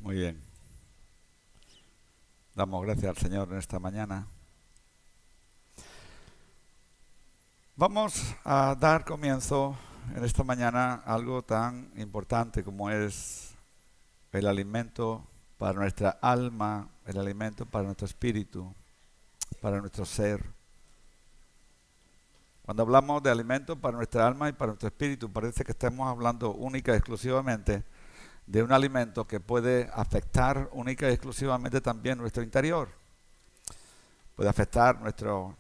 Muy bien. Damos gracias al Señor en esta mañana. Vamos a dar comienzo en esta mañana a algo tan importante como es el alimento para nuestra alma, el alimento para nuestro espíritu, para nuestro ser. Cuando hablamos de alimento para nuestra alma y para nuestro espíritu, parece que estamos hablando única y exclusivamente de un alimento que puede afectar única y exclusivamente también nuestro interior. Puede afectar nuestro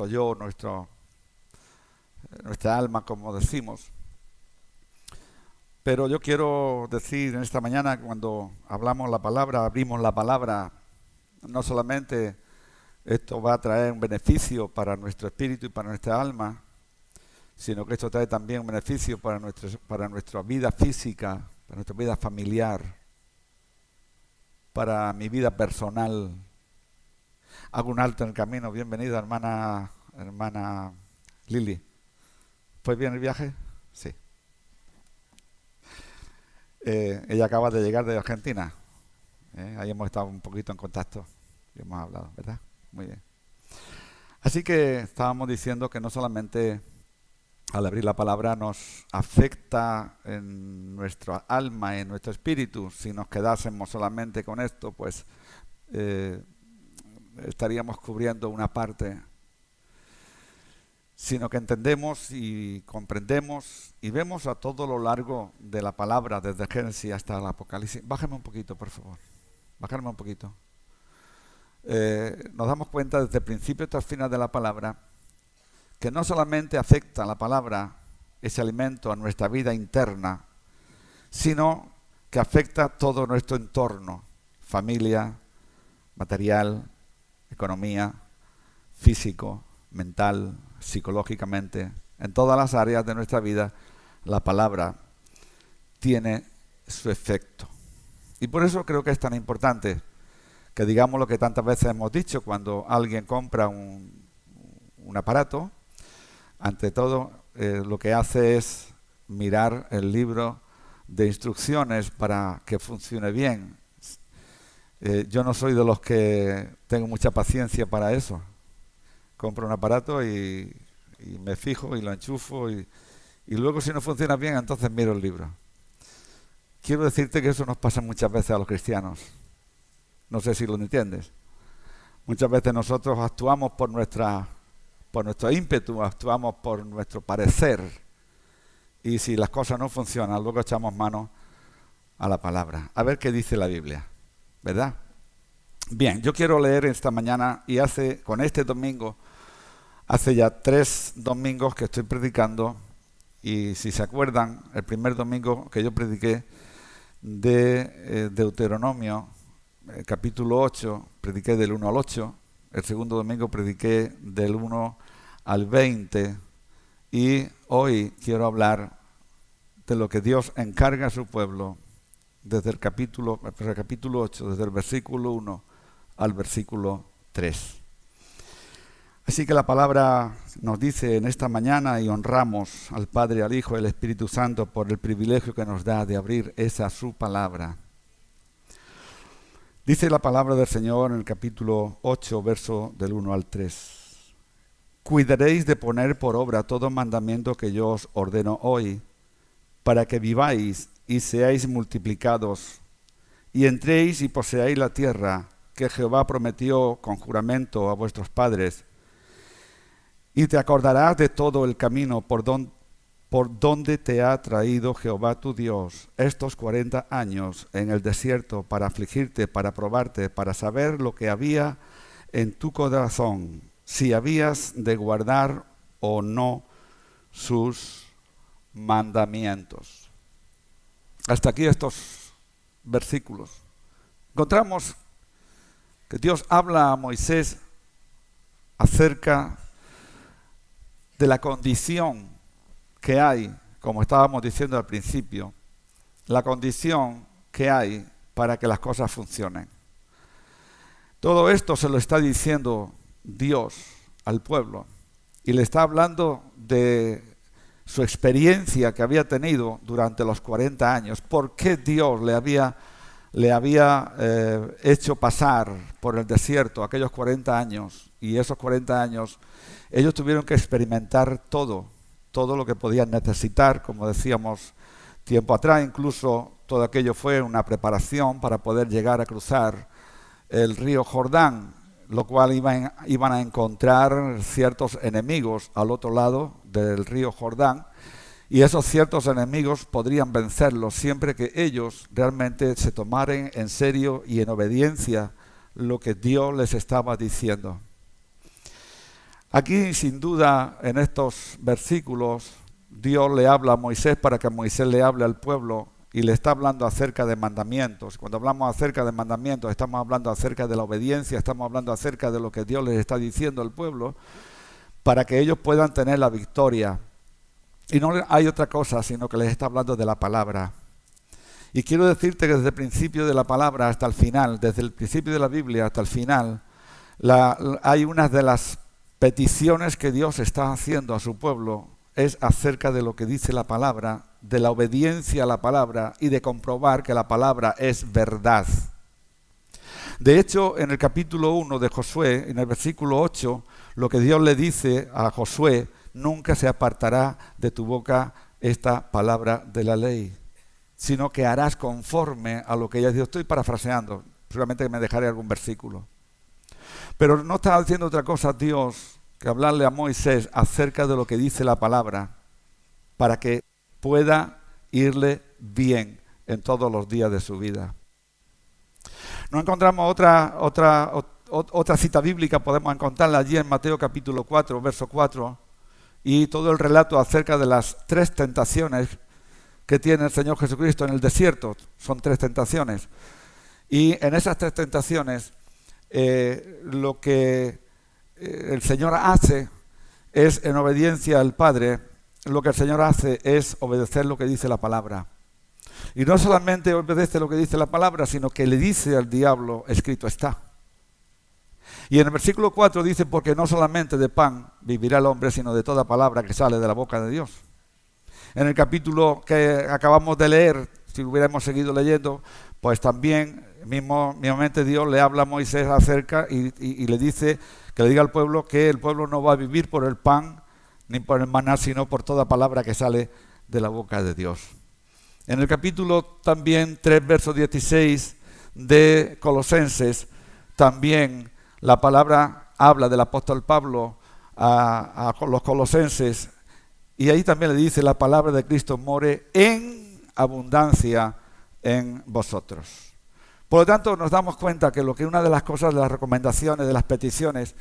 yo, nuestra alma, como decimos. Pero yo quiero decir en esta mañana, cuando hablamos la palabra, abrimos la palabra, no solamente esto va a traer un beneficio para nuestro espíritu y para nuestra alma, sino que esto trae también un beneficio para nuestra vida física, para nuestra vida familiar, para mi vida personal. Hago un alto en el camino. Bienvenida, hermana Lili. ¿Fue bien el viaje? Sí. Ella acaba de llegar de Argentina. Ahí hemos estado un poquito en contacto y hemos hablado, ¿verdad? Muy bien. Así que estábamos diciendo que no solamente al abrir la palabra nos afecta en nuestra alma y en nuestro espíritu. Si nos quedásemos solamente con esto, pues estaríamos cubriendo una parte, sino que entendemos y comprendemos y vemos a todo lo largo de la palabra, desde Génesis hasta el Apocalipsis. Bájame un poquito, por favor. Bájame un poquito. Nos damos cuenta desde el principio hasta el final de la palabra que no solamente afecta la palabra, ese alimento, a nuestra vida interna, sino que afecta todo nuestro entorno, familia, material, economía, físico, mental, psicológicamente. En todas las áreas de nuestra vida, la palabra tiene su efecto. Y por eso creo que es tan importante que digamos lo que tantas veces hemos dicho cuando alguien compra un aparato. Ante todo, lo que hace es mirar el libro de instrucciones para que funcione bien. Yo no soy de los que tengo mucha paciencia para eso. Compro un aparato y me fijo y lo enchufo y luego si no funciona bien, entonces miro el libro. Quiero decirte que eso nos pasa muchas veces a los cristianos. No sé si lo entiendes. Muchas veces nosotros actuamos por nuestro ímpetu, actuamos por nuestro parecer. Y si las cosas no funcionan, luego echamos mano a la palabra. A ver qué dice la Biblia, ¿verdad? Bien, yo quiero leer esta mañana y con este domingo, hace ya 3 domingos que estoy predicando. Y si se acuerdan, el primer domingo que yo prediqué de Deuteronomio, capítulo 8, prediqué del 1 al 8. El segundo domingo prediqué del 1 al 20 y hoy quiero hablar de lo que Dios encarga a su pueblo desde el capítulo 8, desde el versículo 1 al versículo 3. Así que la palabra nos dice en esta mañana y honramos al Padre, al Hijo y al Espíritu Santo por el privilegio que nos da de abrir esa su palabra. Dice la palabra del Señor en el capítulo 8, verso del 1 al 3. Cuidaréis de poner por obra todo mandamiento que yo os ordeno hoy, para que viváis y seáis multiplicados, y entréis y poseáis la tierra que Jehová prometió con juramento a vuestros padres. Y te acordarás de todo el camino por donde te ha traído Jehová tu Dios estos 40 años en el desierto para afligirte, para probarte, para saber lo que había en tu corazón, si habías de guardar o no sus mandamientos. Hasta aquí estos versículos. Encontramos que Dios habla a Moisés acerca de la condición que hay, como estábamos diciendo al principio, la condición que hay para que las cosas funcionen. Todo esto se lo está diciendo Dios al pueblo y le está hablando de su experiencia que había tenido durante los 40 años. ¿Por qué Dios le había le había hecho pasar por el desierto aquellos 40 años, y esos 40 años ellos tuvieron que experimentar todo lo que podían necesitar, como decíamos tiempo atrás. Incluso todo aquello fue una preparación para poder llegar a cruzar el río Jordán, lo cual iban a encontrar ciertos enemigos al otro lado del río Jordán, y esos ciertos enemigos podrían vencerlos siempre que ellos realmente se tomaran en serio y en obediencia lo que Dios les estaba diciendo. Aquí, sin duda, en estos versículos, Dios le habla a Moisés para que Moisés le hable al pueblo, y le está hablando acerca de mandamientos. Cuando hablamos acerca de mandamientos, estamos hablando acerca de la obediencia, estamos hablando acerca de lo que Dios les está diciendo al pueblo, para que ellos puedan tener la victoria. Y no hay otra cosa, sino que les está hablando de la palabra. Y quiero decirte que desde el principio de la palabra hasta el final, desde el principio de la Biblia hasta el final, hay unas de las peticiones que Dios está haciendo a su pueblo, es acerca de lo que dice la palabra, de la obediencia a la palabra y de comprobar que la palabra es verdad. De hecho, en el capítulo 1 de Josué, en el versículo 8, lo que Dios le dice a Josué: nunca se apartará de tu boca esta palabra de la ley, sino que harás conforme a lo que ella dijo. Estoy parafraseando, seguramente me dejaré algún versículo. Pero no está haciendo otra cosa Dios que hablarle a Moisés acerca de lo que dice la palabra, para que pueda irle bien en todos los días de su vida. No encontramos otra cita bíblica, podemos encontrarla allí en Mateo capítulo 4, verso 4, y todo el relato acerca de las 3 tentaciones que tiene el Señor Jesucristo en el desierto. Son 3 tentaciones. Y en esas 3 tentaciones, lo que el Señor hace es, en obediencia al Padre, lo que el Señor hace es obedecer lo que dice la palabra. Y no solamente obedece lo que dice la palabra, sino que le dice al diablo: escrito está. Y en el versículo 4 dice: porque no solamente de pan vivirá el hombre, sino de toda palabra que sale de la boca de Dios. En el capítulo que acabamos de leer, si hubiéramos seguido leyendo, pues también mismamente Dios le habla a Moisés acerca y le dice que le diga al pueblo que el pueblo no va a vivir por el pan ni por el maná, sino por toda palabra que sale de la boca de Dios. En el capítulo también 3, verso 16 de Colosenses, también la palabra habla del apóstol Pablo a los colosenses, y ahí también le dice: la palabra de Cristo more en abundancia en vosotros. Por lo tanto, nos damos cuenta que una de las cosas, de las recomendaciones, de las peticiones,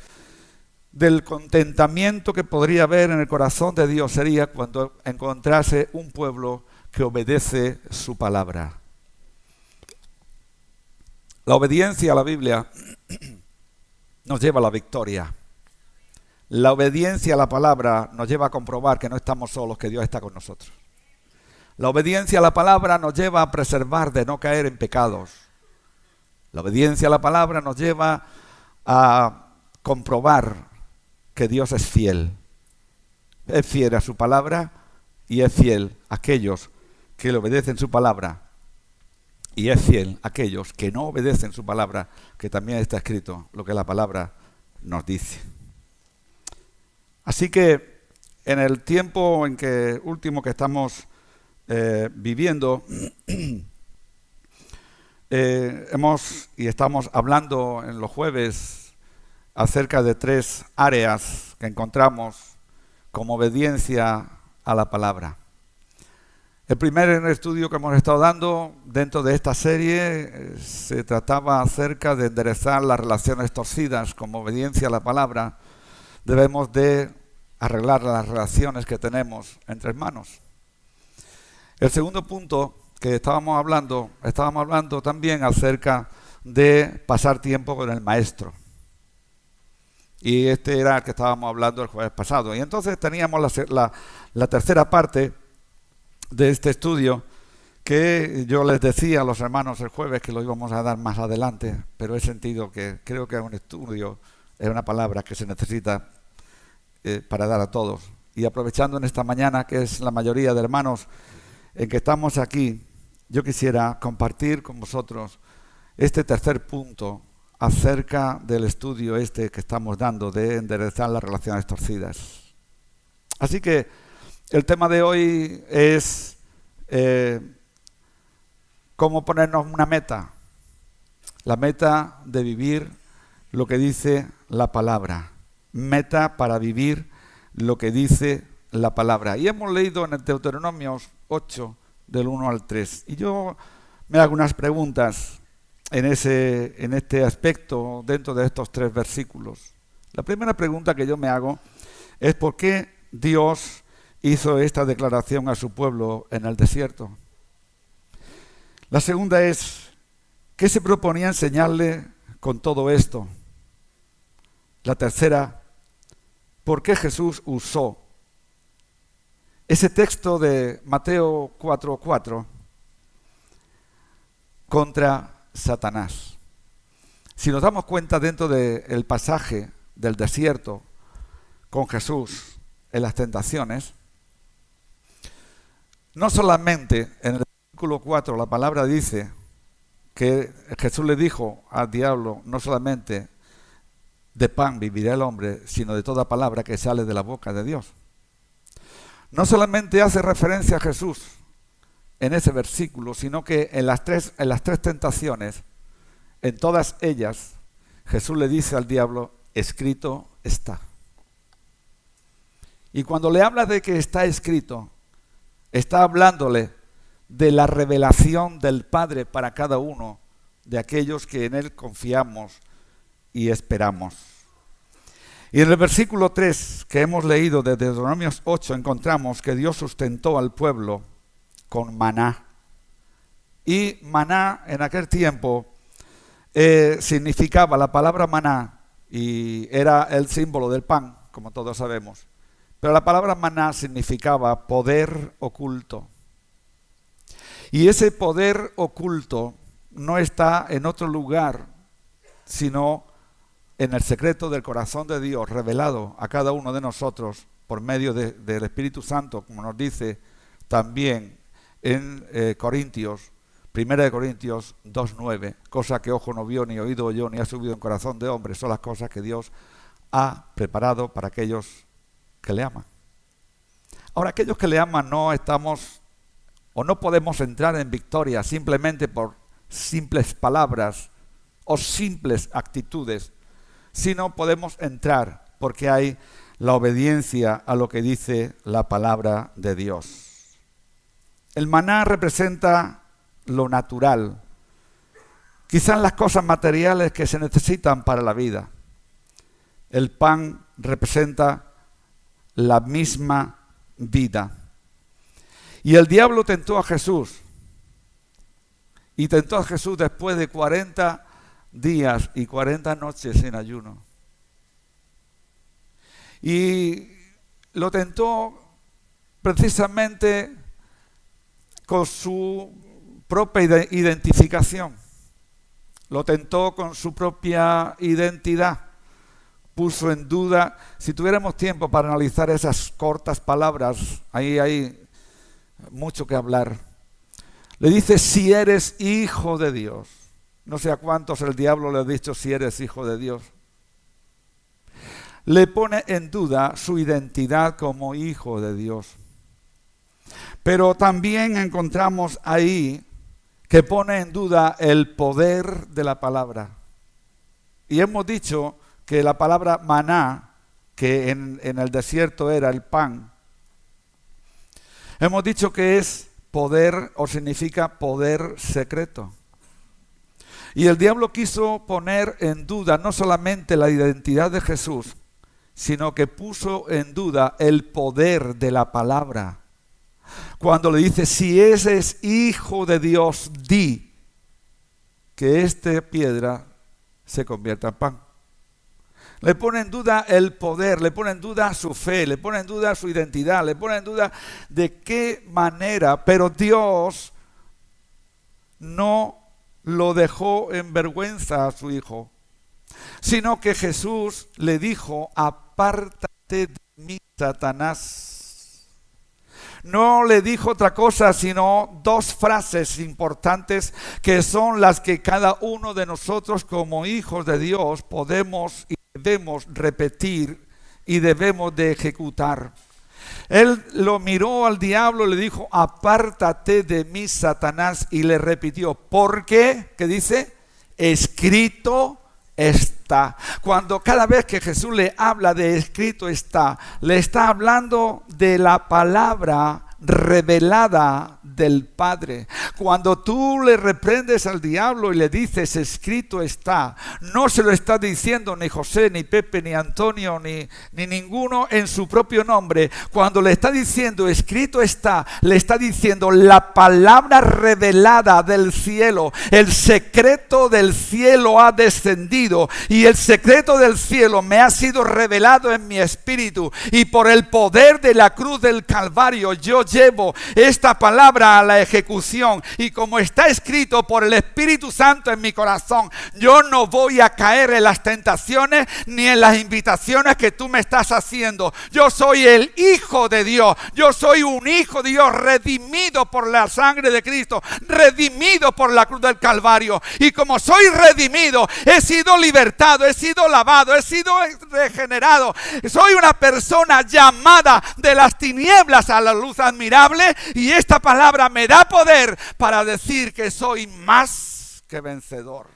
del contentamiento que podría haber en el corazón de Dios sería cuando encontrase un pueblo que obedece su palabra. La obediencia a la Biblia nos lleva a la victoria. La obediencia a la palabra nos lleva a comprobar que no estamos solos, que Dios está con nosotros. La obediencia a la palabra nos lleva a preservar de no caer en pecados. La obediencia a la palabra nos lleva a comprobar que Dios es fiel. Es fiel a su palabra y es fiel a aquellos que le obedecen su palabra. Y es fiel a aquellos que no obedecen su palabra, que también está escrito lo que la palabra nos dice. Así que en el tiempo último que estamos viviendo, estamos hablando en los jueves acerca de 3 áreas que encontramos como obediencia a la palabra. El primer estudio que hemos estado dando dentro de esta serie se trataba acerca de enderezar las relaciones torcidas. Como obediencia a la palabra debemos de arreglar las relaciones que tenemos entre hermanos. El segundo punto que estábamos hablando también acerca de pasar tiempo con el maestro. Y este era el que estábamos hablando el jueves pasado. Y entonces teníamos la tercera parte de este estudio, que yo les decía a los hermanos el jueves que lo íbamos a dar más adelante, pero he sentido que creo que es un estudio, es una palabra que se necesita para dar a todos. Y aprovechando en esta mañana, que es la mayoría de hermanos en que estamos aquí, yo quisiera compartir con vosotros este tercer punto acerca del estudio que estamos dando de enderezar las relaciones torcidas. Así que el tema de hoy es cómo ponernos una meta. La meta de vivir lo que dice la palabra. Meta para vivir lo que dice la palabra. Y hemos leído en el Deuteronomio 8, del 1 al 3. Y yo me hago unas preguntas en este aspecto dentro de estos 3 versículos. La primera pregunta que yo me hago es ¿por qué Dios hizo esta declaración a su pueblo en el desierto? La segunda es ¿qué se proponía enseñarle con todo esto? La tercera, ¿por qué Jesús usó ese texto de Mateo 4:4 contra Satanás? Si nos damos cuenta dentro del pasaje del desierto con Jesús en las tentaciones, no solamente en el versículo 4 la palabra dice que Jesús le dijo al diablo, no solamente de pan vivirá el hombre, sino de toda palabra que sale de la boca de Dios. No solamente hace referencia a Jesús en ese versículo, sino que en las tres tentaciones, en todas ellas, Jesús le dice al diablo, escrito está. Y cuando le habla de que está escrito, está hablándole de la revelación del Padre para cada uno de aquellos que en Él confiamos y esperamos. Y en el versículo 3 que hemos leído de Deuteronomio 8 encontramos que Dios sustentó al pueblo con maná. Y maná en aquel tiempo significaba, la palabra maná, y era el símbolo del pan, como todos sabemos. Pero la palabra maná significaba poder oculto. Y ese poder oculto no está en otro lugar, sino en el secreto del corazón de Dios, revelado a cada uno de nosotros por medio del Espíritu Santo, como nos dice también en Corintios, 1 Corintios 2:9, cosa que ojo no vio, ni oído oyó, ni ha subido en corazón de hombre, son las cosas que Dios ha preparado para aquellos que le aman. Ahora, aquellos que le aman no estamos o no podemos entrar en victoria simplemente por simples palabras o simples actitudes, sino podemos entrar porque hay la obediencia a lo que dice la palabra de Dios. El maná representa lo natural, quizás las cosas materiales que se necesitan para la vida. El pan representa la misma vida. Y el diablo tentó a Jesús. Y tentó a Jesús después de 40 días y 40 noches en ayuno. Y lo tentó precisamente con su propia identificación. Lo tentó con su propia identidad. Puso en duda, si tuviéramos tiempo para analizar esas cortas palabras, ahí hay mucho que hablar. Le dice, si eres hijo de Dios. No sé a cuántos el diablo le ha dicho si eres hijo de Dios. Le pone en duda su identidad como hijo de Dios. Pero también encontramos ahí que pone en duda el poder de la palabra. Y hemos dicho que la palabra maná, que en el desierto era el pan, hemos dicho que es poder o significa poder secreto. Y el diablo quiso poner en duda no solamente la identidad de Jesús, sino que puso en duda el poder de la palabra. Cuando le dice, si ese es hijo de Dios, di que esta piedra se convierta en pan. Le pone en duda el poder, le pone en duda su fe, le pone en duda su identidad, le pone en duda de qué manera, pero Dios no lo dejó en vergüenza a su hijo, sino que Jesús le dijo, apártate de mí, Satanás. no le dijo otra cosa sino dos frases importantes que son las que cada uno de nosotros como hijos de Dios podemos y debemos repetir y debemos de ejecutar. Él lo miró al diablo y le dijo: apártate de mí, Satanás, y le repitió: ¿por qué? ¿Qué dice? Escrito está. Cuando cada vez que Jesús le habla de escrito está, le está hablando de la palabra revelada del Padre. Cuando tú le reprendes al diablo y le dices escrito está, no se lo está diciendo ni José, ni Pepe, ni Antonio, ni ninguno en su propio nombre. Cuando le está diciendo escrito está, le está diciendo la palabra revelada del cielo. El secreto del cielo ha descendido y el secreto del cielo me ha sido revelado en mi espíritu, y por el poder de la cruz del Calvario yo llevo esta palabra a la ejecución, y como está escrito por el Espíritu Santo en mi corazón, yo no voy a caer en las tentaciones ni en las invitaciones que tú me estás haciendo. Yo soy el Hijo de Dios, yo soy un Hijo de Dios redimido por la sangre de Cristo, redimido por la cruz del Calvario, y como soy redimido, he sido libertado, he sido lavado, he sido regenerado, soy una persona llamada de las tinieblas a la luz admirable, y esta palabra me da poder para decir que soy más que vencedor.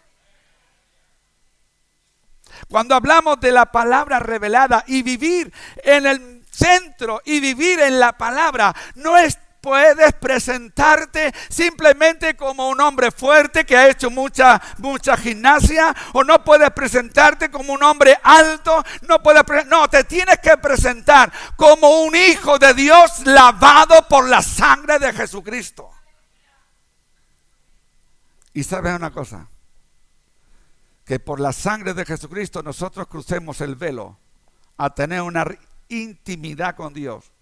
Cuando hablamos de la palabra revelada y vivir en el centro y vivir en la palabra, no puedes presentarte simplemente como un hombre fuerte que ha hecho mucha gimnasia, o no puedes presentarte como un hombre alto, no, te tienes que presentar como un hijo de Dios lavado por la sangre de Jesucristo. Y sabes una cosa, que por la sangre de Jesucristo nosotros crucemos el velo a tener una intimidad con Dios.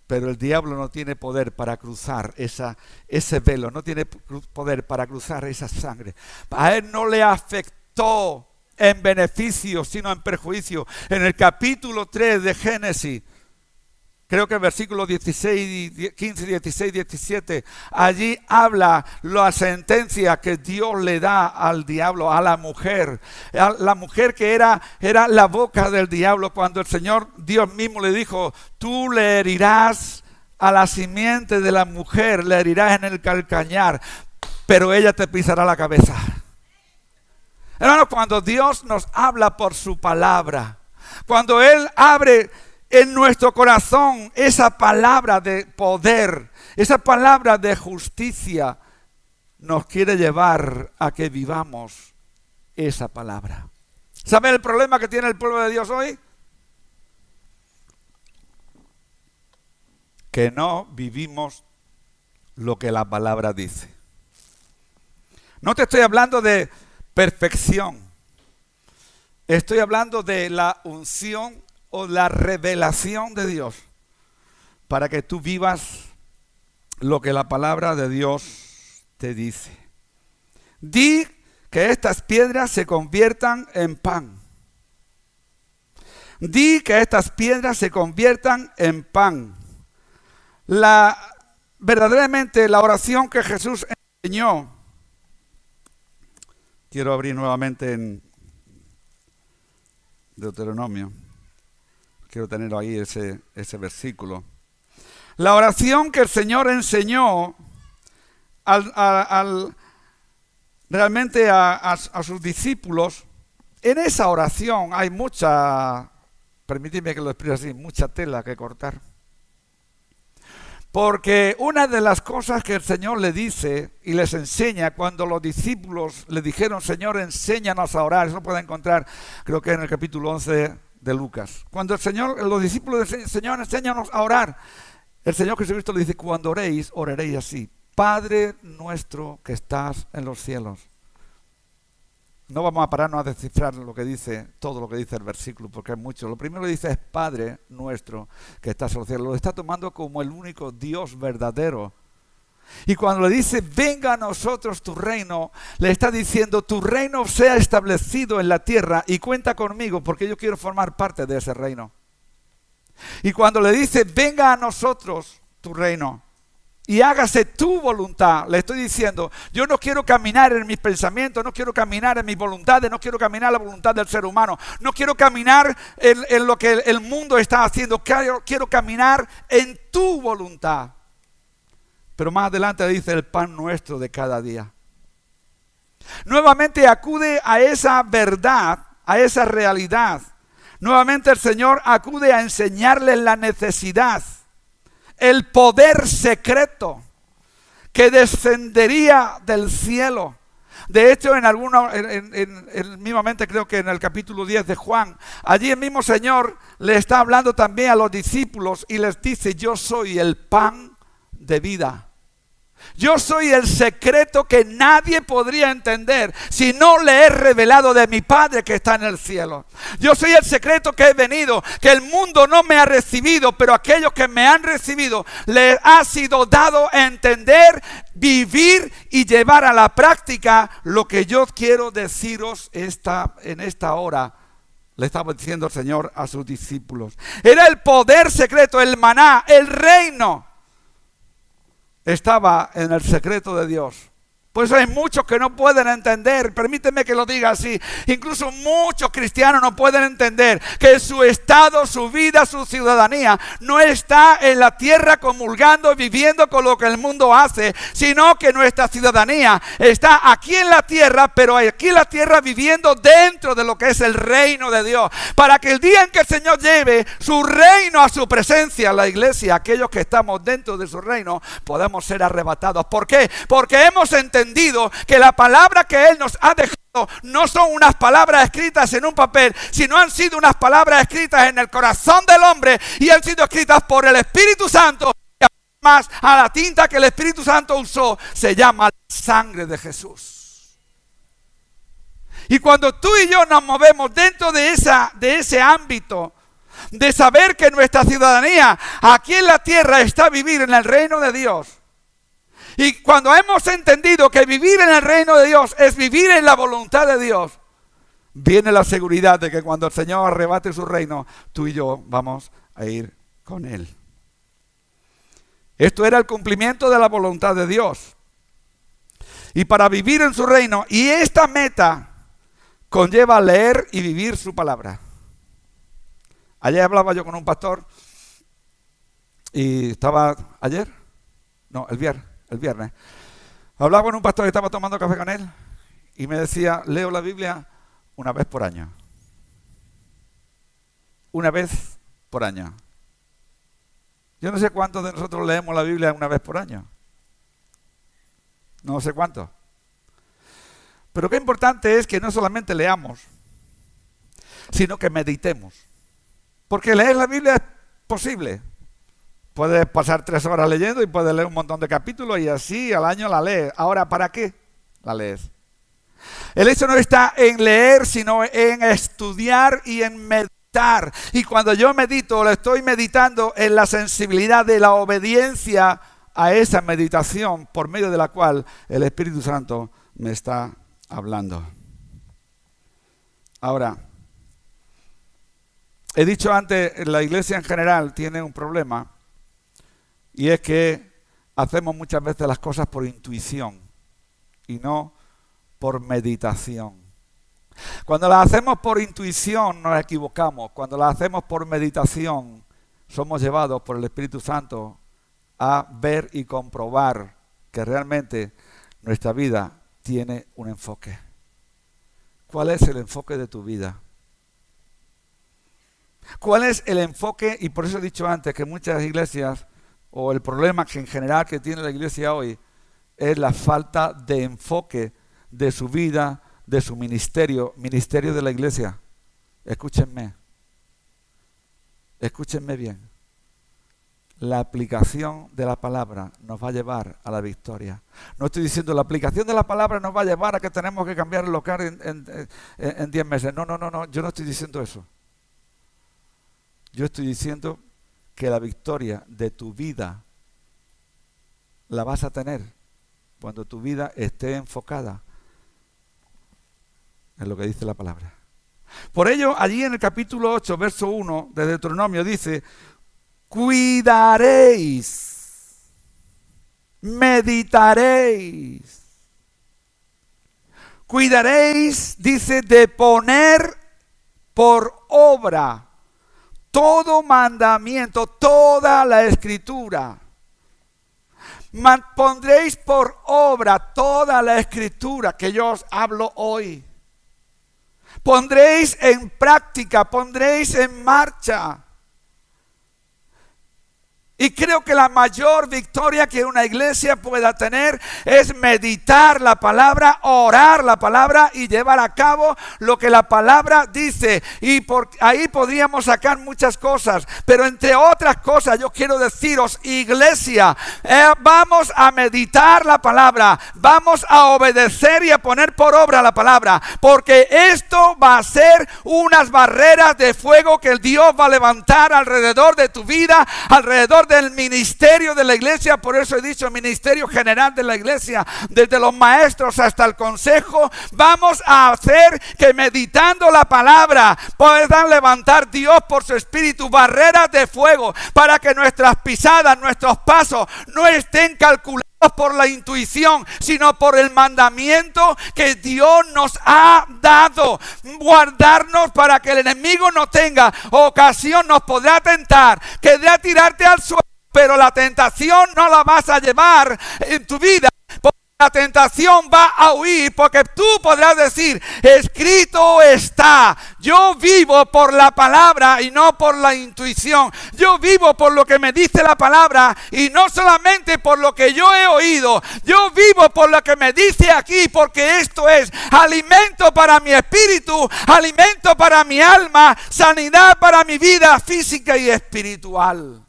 Pero el diablo no tiene poder para cruzar ese velo, no tiene poder para cruzar esa sangre. A él no le afectó en beneficio, sino en perjuicio. En el capítulo 3 de Génesis, creo que versículos 16, 15, 16, 17, allí habla la sentencia que Dios le da al diablo, a la mujer que era la boca del diablo, cuando el Señor Dios mismo le dijo: tú le herirás a la simiente de la mujer, le herirás en el calcañar, pero ella te pisará la cabeza. Hermano, cuando Dios nos habla por su palabra, cuando Él abre en nuestro corazón esa palabra de poder, esa palabra de justicia, nos quiere llevar a que vivamos esa palabra. ¿Sabe el problema que tiene el pueblo de Dios hoy? Que no vivimos lo que la palabra dice. No te estoy hablando de perfección, estoy hablando de la unción o la revelación de Dios, para que tú vivas lo que la palabra de Dios te dice. Di que estas piedras se conviertan en pan. Di que estas piedras se conviertan en pan. Verdaderamente la oración que Jesús enseñó. Quiero abrir nuevamente en Deuteronomio. Quiero tener ahí ese versículo. La oración que el Señor enseñó realmente a sus discípulos, en esa oración hay permíteme que lo exprese así, mucha tela que cortar. Porque una de las cosas que el Señor le dice y les enseña, cuando los discípulos le dijeron: Señor, enséñanos a orar, eso lo pueden encontrar, creo que en el capítulo 11 de Lucas. Cuando los discípulos dicen: Señor, enséñanos a orar, el Señor Jesucristo le dice: cuando oréis, oraréis así: Padre nuestro que estás en los cielos. No vamos a pararnos a descifrar todo lo que dice el versículo, porque es mucho. Lo primero que dice es: Padre nuestro que estás en los cielos. Lo está tomando como el único Dios verdadero. Y cuando le dice: venga a nosotros tu reino, le está diciendo: tu reino sea establecido en la tierra y cuenta conmigo, porque yo quiero formar parte de ese reino. Y cuando le dice: venga a nosotros, tu reino y hágase tu voluntad. Le estoy diciendo, yo no quiero caminar en mis pensamientos, no quiero caminar en mis voluntades, no quiero caminar en la voluntad del ser humano, no quiero caminar en lo que el mundo está haciendo, quiero caminar en tu voluntad. Pero más adelante dice el pan nuestro de cada día. Nuevamente acude a esa verdad, a esa realidad. Nuevamente el Señor acude a enseñarles la necesidad, el poder secreto que descendería del cielo. De hecho, mismamente creo que en el capítulo 10 de Juan, allí el mismo Señor le está hablando también a los discípulos y les dice, yo soy el pan de vida. Yo soy el secreto que nadie podría entender si no le he revelado de mi Padre que está en el cielo. Yo soy el secreto que he venido, que el mundo no me ha recibido, pero aquellos que me han recibido les ha sido dado a entender, vivir y llevar a la práctica lo que yo quiero deciros en esta hora. Le estaba diciendo el Señor a sus discípulos. Era el poder secreto, el maná, el reino. Estaba en el secreto de Dios. Por eso hay muchos que no pueden entender, permíteme que lo diga así, incluso muchos cristianos no pueden entender que su estado, su vida, su ciudadanía no está en la tierra comulgando, viviendo con lo que el mundo hace, sino que nuestra ciudadanía está aquí en la tierra, pero aquí en la tierra viviendo dentro de lo que es el reino de Dios, para que el día en que el Señor lleve su reino a su presencia, la iglesia, aquellos que estamos dentro de su reino, podamos ser arrebatados. ¿Por qué? Porque hemos entendido que la palabra que Él nos ha dejado no son unas palabras escritas en un papel, sino han sido unas palabras escritas en el corazón del hombre y han sido escritas por el Espíritu Santo. Y además a la tinta que el Espíritu Santo usó se llama la sangre de Jesús. Y cuando tú y yo nos movemos dentro de ese ámbito de saber que nuestra ciudadanía aquí en la tierra está vivir en el reino de Dios, y cuando hemos entendido que vivir en el reino de Dios es vivir en la voluntad de Dios, viene la seguridad de que cuando el Señor arrebate su reino, tú y yo vamos a ir con Él. Esto era el cumplimiento de la voluntad de Dios. Y para vivir en su reino, y esta meta conlleva leer y vivir su palabra. Ayer hablaba yo con un pastor y estaba, el viernes, hablaba con un pastor que estaba tomando café con él y me decía, leo la Biblia una vez por año. Una vez por año. Yo no sé cuántos de nosotros leemos la Biblia una vez por año. No sé cuántos. Pero qué importante es que no solamente leamos, sino que meditemos. Porque leer la Biblia es posible. Puedes pasar 3 horas leyendo y puedes leer un montón de capítulos y así al año la lees. Ahora, ¿para qué la lees? El hecho no está en leer, sino en estudiar y en meditar. Y cuando yo medito, lo estoy meditando en la sensibilidad de la obediencia a esa meditación por medio de la cual el Espíritu Santo me está hablando. Ahora, he dicho antes, la iglesia en general tiene un problema. Y es que hacemos muchas veces las cosas por intuición y no por meditación. Cuando las hacemos por intuición nos equivocamos. Cuando las hacemos por meditación somos llevados por el Espíritu Santo a ver y comprobar que realmente nuestra vida tiene un enfoque. ¿Cuál es el enfoque de tu vida? ¿Cuál es el enfoque? Y por eso he dicho antes que muchas iglesias, o el problema que en general que tiene la iglesia hoy, es la falta de enfoque de su vida, de su ministerio de la iglesia. Escúchenme bien. La aplicación de la palabra nos va a llevar a la victoria. No estoy diciendo la aplicación de la palabra nos va a llevar a que tenemos que cambiar el local en 10 meses. No, yo no estoy diciendo eso. Yo estoy diciendo que la victoria de tu vida la vas a tener cuando tu vida esté enfocada en lo que dice la palabra. Por ello, allí en el capítulo 8, verso 1 de Deuteronomio dice, cuidaréis meditaréis. Cuidaréis, dice, de poner por obra todo mandamiento, toda la escritura. Pondréis por obra toda la escritura que yo os hablo hoy. Pondréis en práctica, pondréis en marcha. Y creo que la mayor victoria que una iglesia pueda tener es meditar la palabra, orar la palabra y llevar a cabo lo que la palabra dice. Y por ahí podríamos sacar muchas cosas. Pero entre otras cosas yo quiero deciros, iglesia, vamos a meditar la palabra. Vamos a obedecer y a poner por obra la palabra. Porque esto va a ser unas barreras de fuego que el Dios va a levantar alrededor de tu vida, alrededor del ministerio de la iglesia. Por eso he dicho ministerio general de la iglesia, desde los maestros hasta el consejo. Vamos a hacer que meditando la palabra puedan levantar Dios por su espíritu barreras de fuego, para que nuestras pisadas, nuestros pasos no estén calculados por la intuición, sino por el mandamiento que Dios nos ha dado. Guardarnos para que el enemigo no tenga ocasión, nos podrá tentar, querrá tirarte al suelo, pero la tentación no la vas a llevar en tu vida. La tentación va a huir, porque tú podrás decir, escrito está. Yo vivo por la palabra y no por la intuición. Yo vivo por lo que me dice la palabra y no solamente por lo que yo he oído. Yo vivo por lo que me dice aquí, porque esto es alimento para mi espíritu, alimento para mi alma, sanidad para mi vida física y espiritual.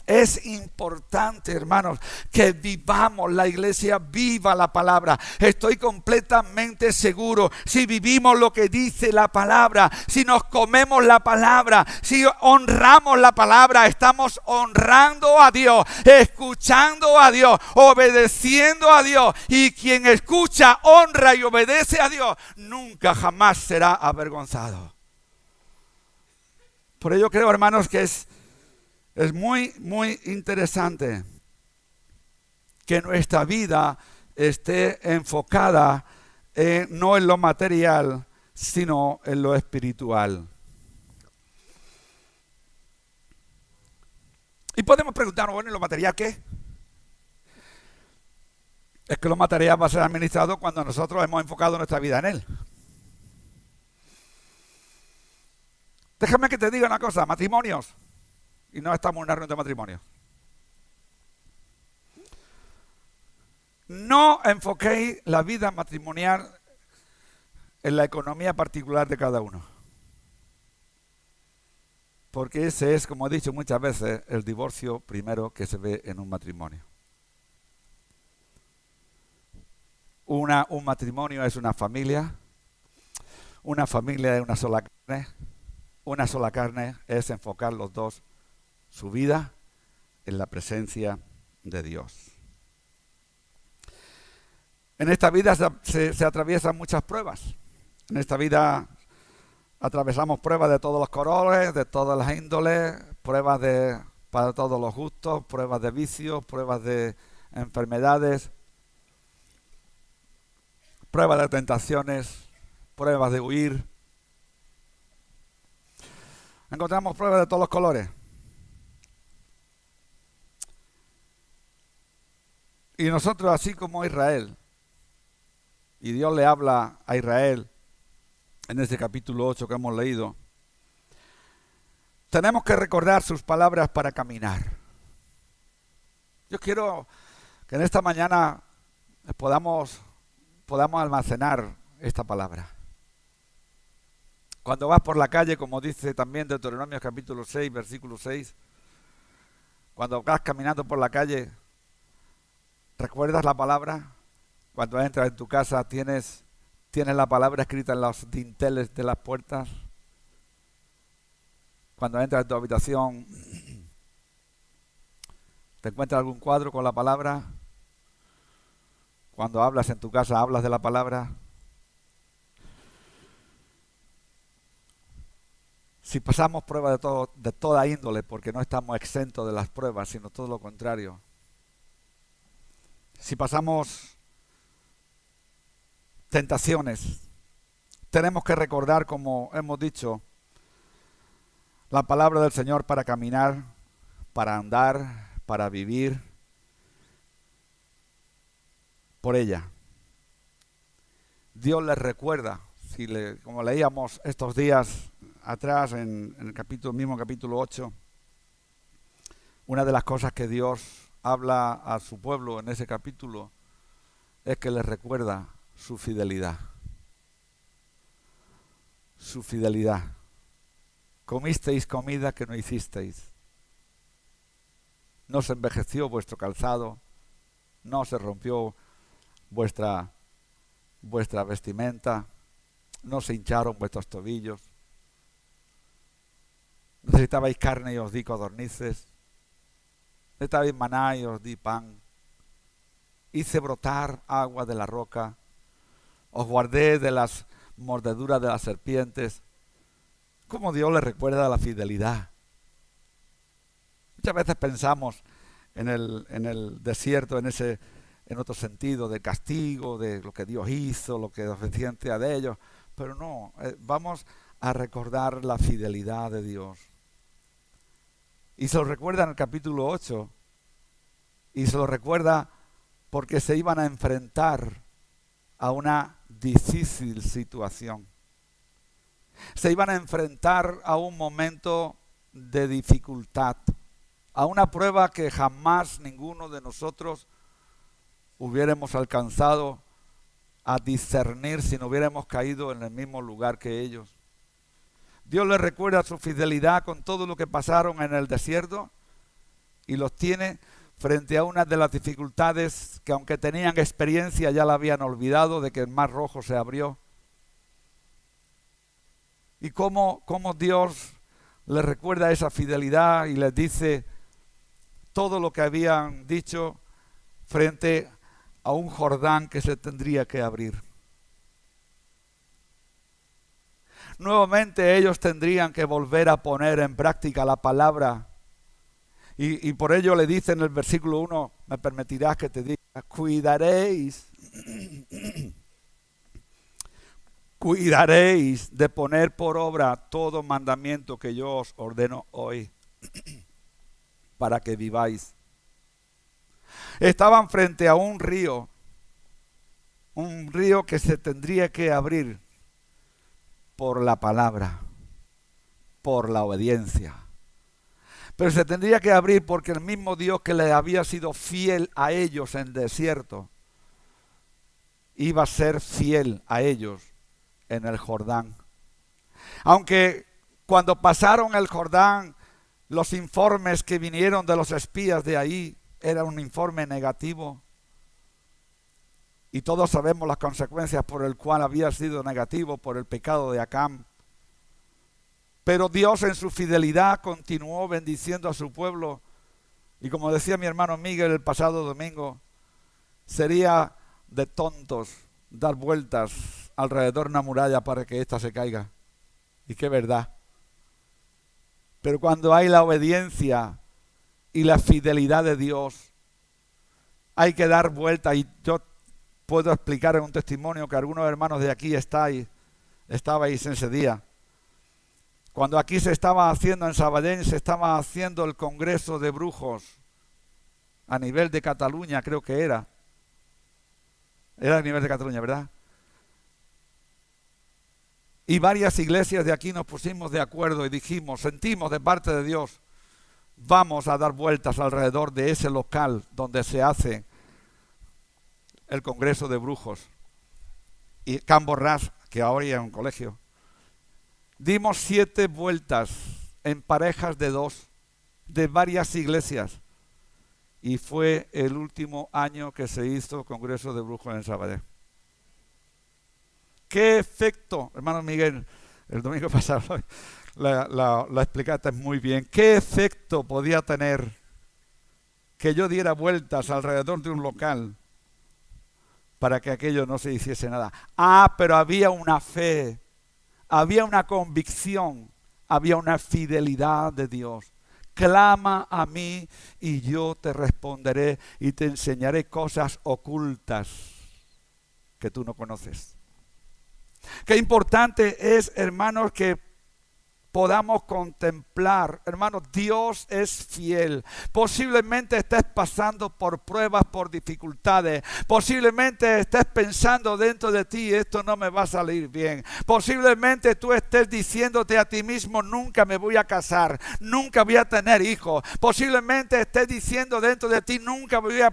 Es importante, hermanos, que vivamos, la iglesia viva la palabra. Estoy completamente seguro, si vivimos lo que dice la palabra, si nos comemos la palabra, si honramos la palabra, estamos honrando a Dios, escuchando a Dios, obedeciendo a Dios. Y quien escucha, honra y obedece a Dios, nunca jamás será avergonzado. Por ello creo, hermanos, que es muy, muy interesante que nuestra vida esté enfocada no en lo material, sino en lo espiritual. Y podemos preguntarnos, bueno, ¿y lo material qué? Es que lo material va a ser administrado cuando nosotros hemos enfocado nuestra vida en él. Déjame que te diga una cosa, matrimonios. Y no estamos en una reunión de matrimonio. No enfoquéis la vida matrimonial en la economía particular de cada uno. Porque ese es, como he dicho muchas veces, el divorcio primero que se ve en un matrimonio. Un matrimonio es una familia es una sola carne. Una sola carne es enfocar los dos su vida en la presencia de Dios. En esta vida se atraviesan muchas pruebas. En esta vida atravesamos pruebas de todos los colores, de todas las índoles, pruebas para todos los gustos, pruebas de vicios, pruebas de enfermedades, pruebas de tentaciones, pruebas de huir. Encontramos pruebas de todos los colores. Y nosotros, así como Israel, y Dios le habla a Israel en ese capítulo 8 que hemos leído, tenemos que recordar sus palabras para caminar. Yo quiero que en esta mañana podamos almacenar esta palabra. Cuando vas por la calle, como dice también Deuteronomio capítulo 6, versículo 6, cuando vas caminando por la calle, ¿recuerdas la palabra? Cuando entras en tu casa, ¿tienes la palabra escrita en los dinteles de las puertas? Cuando entras en tu habitación, ¿te encuentras algún cuadro con la palabra? Cuando hablas en tu casa, ¿hablas de la palabra? Si pasamos pruebas de toda índole, porque no estamos exentos de las pruebas, sino todo lo contrario. Si pasamos tentaciones, tenemos que recordar, como hemos dicho, la palabra del Señor para caminar, para andar, para vivir por ella. Dios les recuerda, como leíamos estos días atrás en el mismo capítulo 8, una de las cosas que Dios habla a su pueblo en ese capítulo es que les recuerda su fidelidad. Su fidelidad. Comisteis comida que no hicisteis. No se envejeció vuestro calzado, no se rompió vuestra vestimenta, no se hincharon vuestros tobillos. Necesitabais carne y os di codornices. Necesitabais maná y os di pan. Hice brotar agua de la roca. Os guardé de las mordeduras de las serpientes. ¿Cómo Dios le recuerda la fidelidad? Muchas veces pensamos en el desierto, en otro sentido, de castigo, de lo que Dios hizo, lo que ofrecía de ellos, pero no, vamos a recordar la fidelidad de Dios. Y se lo recuerda en el capítulo 8, y se lo recuerda porque se iban a enfrentar a una difícil situación. Se iban a enfrentar a un momento de dificultad, a una prueba que jamás ninguno de nosotros hubiéramos alcanzado a discernir si no hubiéramos caído en el mismo lugar que ellos. Dios les recuerda su fidelidad con todo lo que pasaron en el desierto y los tiene frente a una de las dificultades que, aunque tenían experiencia, ya la habían olvidado, de que el mar rojo se abrió. Y cómo Dios les recuerda esa fidelidad y les dice todo lo que habían dicho frente a un Jordán que se tendría que abrir. Nuevamente ellos tendrían que volver a poner en práctica la palabra. Y por ello le dice en el versículo 1, me permitirás que te diga, cuidaréis de poner por obra todo mandamiento que yo os ordeno hoy, para que viváis. Estaban frente a un río que se tendría que abrir por la palabra, por la obediencia. Pero se tendría que abrir porque el mismo Dios que le había sido fiel a ellos en el desierto, iba a ser fiel a ellos en el Jordán. Aunque cuando pasaron el Jordán, los informes que vinieron de los espías de ahí era un informe negativo. Y todos sabemos las consecuencias por el cual había sido negativo, por el pecado de Acán. Pero Dios en su fidelidad continuó bendiciendo a su pueblo. Y como decía mi hermano Miguel el pasado domingo, sería de tontos dar vueltas alrededor de una muralla para que ésta se caiga. Y qué verdad. Pero cuando hay la obediencia y la fidelidad de Dios, hay que dar vuelta. Y yo puedo explicar en un testimonio que algunos hermanos de aquí estabais en ese día. Cuando aquí se estaba haciendo en Sabadell, se estaba haciendo el Congreso de Brujos a nivel de Cataluña, creo que era. Era a nivel de Cataluña, ¿verdad? Y varias iglesias de aquí nos pusimos de acuerdo y dijimos, sentimos de parte de Dios, vamos a dar vueltas alrededor de ese local donde se hace el Congreso de Brujos. Y Can Borràs, que ahora es un colegio. Dimos 7 vueltas en parejas de 2 de varias iglesias. Y fue el último año que se hizo Congreso de Brujos en Sabadell. ¿Qué efecto, hermano Miguel, el domingo pasado la explicaste muy bien, qué efecto podía tener que yo diera vueltas alrededor de un local para que aquello no se hiciese nada? Pero había una fe, había una convicción, había una fidelidad de Dios. Clama a mí y yo te responderé y te enseñaré cosas ocultas que tú no conoces. Qué importante es, hermanos, que podamos contemplar, hermanos, Dios es fiel. Posiblemente estés pasando por pruebas, por dificultades. Posiblemente estés pensando dentro de ti, esto no me va a salir bien. Posiblemente tú estés diciéndote a ti mismo, nunca me voy a casar, nunca voy a tener hijos. Posiblemente estés diciendo dentro de ti, nunca voy a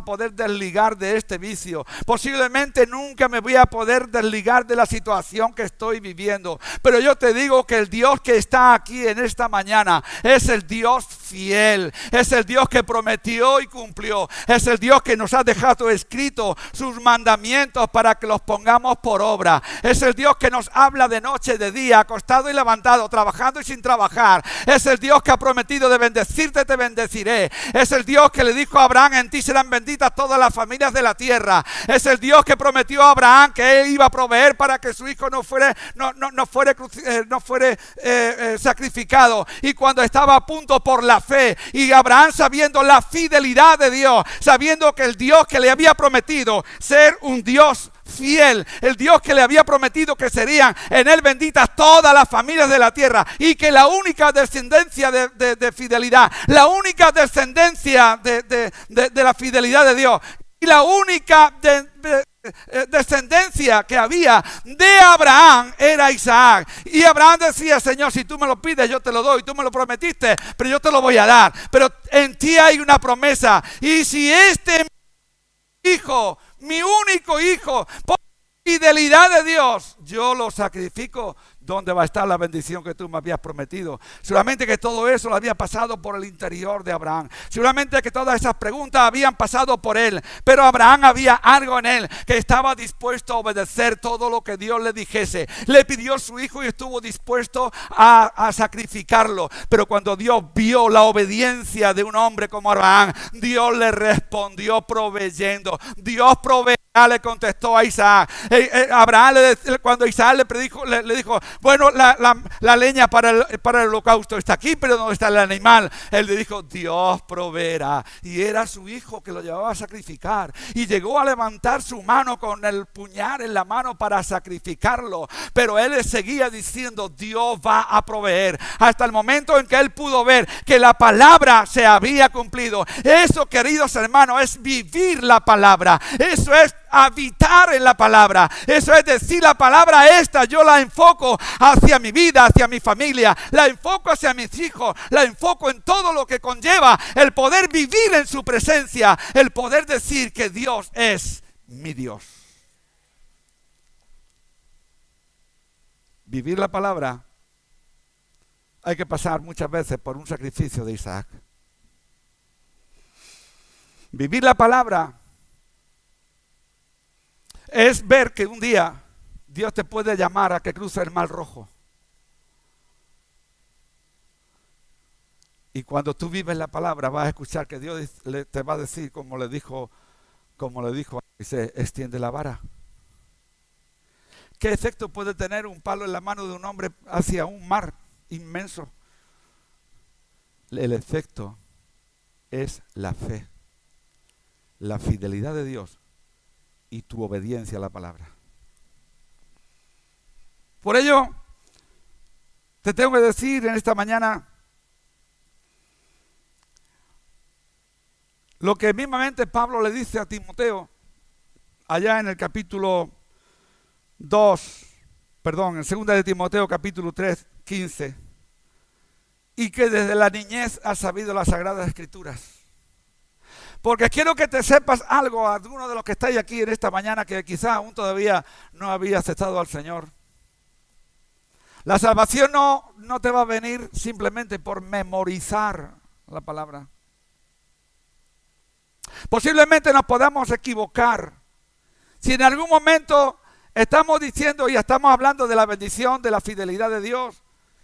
poder desligar de este vicio. Posiblemente nunca me voy a poder desligar de la situación que estoy viviendo. Pero yo te digo que el Dios que está aquí en esta mañana es el Dios fiel, es el Dios que prometió y cumplió, es el Dios que nos ha dejado escrito sus mandamientos para que los pongamos por obra, es el Dios que nos habla de noche y de día, acostado y levantado, trabajando y sin trabajar, es el Dios que ha prometido de bendecirte, te bendeciré, es el Dios que le dijo a Abraham, en ti serán benditas todas las familias de la tierra, es el Dios que prometió a Abraham que él iba a proveer para que su hijo no fuera sacrificado, y cuando estaba a punto por la fe, y Abraham sabiendo la fidelidad de Dios, sabiendo que el Dios que le había prometido ser un Dios fiel, el Dios que le había prometido que serían en él benditas todas las familias de la tierra, y que la única descendencia de fidelidad, la única descendencia de la fidelidad de Dios, y la única descendencia que había de Abraham era Isaac. Y Abraham decía, Señor, si tú me lo pides yo te lo doy, tú me lo prometiste, pero yo te lo voy a dar, pero en ti hay una promesa, y si este hijo, mi único hijo, por fidelidad de Dios, yo lo sacrifico, ¿dónde va a estar la bendición que tú me habías prometido? Seguramente que todo eso lo había pasado por el interior de Abraham. Seguramente que todas esas preguntas habían pasado por él. Pero Abraham había algo en él que estaba dispuesto a obedecer todo lo que Dios le dijese. Le pidió su hijo y estuvo dispuesto a sacrificarlo. Pero cuando Dios vio la obediencia de un hombre como Abraham, Dios le respondió proveyendo. Dios provee. Le contestó a Isaac. Abraham, cuando Isaac le dijo, bueno, la leña para el holocausto está aquí, pero ¿dónde está el animal? Él le dijo, Dios proveerá. Y era su hijo que lo llevaba a sacrificar. Y llegó a levantar su mano con el puñal en la mano para sacrificarlo. Pero él le seguía diciendo, Dios va a proveer. Hasta el momento en que él pudo ver que la palabra se había cumplido. Eso, queridos hermanos, es vivir la palabra. Eso es habitar en la palabra. Eso es decir, la palabra esta yo la enfoco hacia mi vida, hacia mi familia, la enfoco hacia mis hijos, la enfoco en todo lo que conlleva el poder vivir en su presencia, el poder decir que Dios es mi Dios. Vivir la palabra, hay que pasar muchas veces por un sacrificio de Isaac. Vivir la palabra es ver que un día Dios te puede llamar a que cruces el mar rojo. Y cuando tú vives la palabra vas a escuchar que Dios te va a decir, como le dijo a Moisés, extiende la vara. ¿Qué efecto puede tener un palo en la mano de un hombre hacia un mar inmenso? El efecto es la fe, la fidelidad de Dios y tu obediencia a la palabra. Por ello, te tengo que decir en esta mañana lo que mismamente Pablo le dice a Timoteo, allá en el capítulo 2, perdón, en 2 de Timoteo capítulo 3, 15, y que desde la niñez has sabido las Sagradas Escrituras. Porque quiero que te sepas algo, alguno de los que estáis aquí en esta mañana, que quizás aún todavía no había aceptado al Señor. La salvación no te va a venir simplemente por memorizar la palabra. Posiblemente nos podamos equivocar. Si en algún momento estamos diciendo y estamos hablando de la bendición, de la fidelidad de Dios,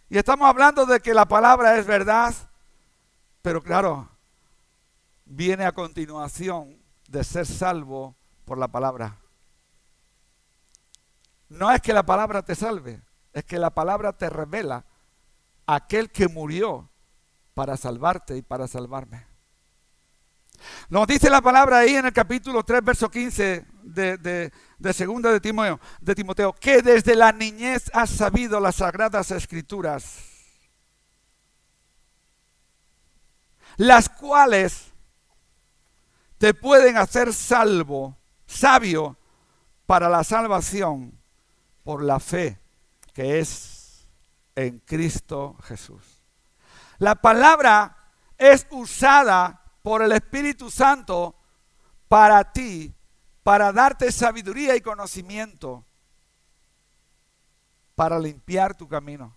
y estamos hablando de que la palabra es verdad, pero claro, viene a continuación de ser salvo por la palabra. No es que la palabra te salve, es que la palabra te revela aquel que murió para salvarte y para salvarme. Nos dice la palabra ahí en el capítulo 3, verso 15 de segunda de Timoteo, que desde la niñez has sabido las sagradas escrituras, las cuales te pueden hacer sabio para la salvación por la fe que es en Cristo Jesús. La palabra es usada por el Espíritu Santo para ti, para darte sabiduría y conocimiento, para limpiar tu camino.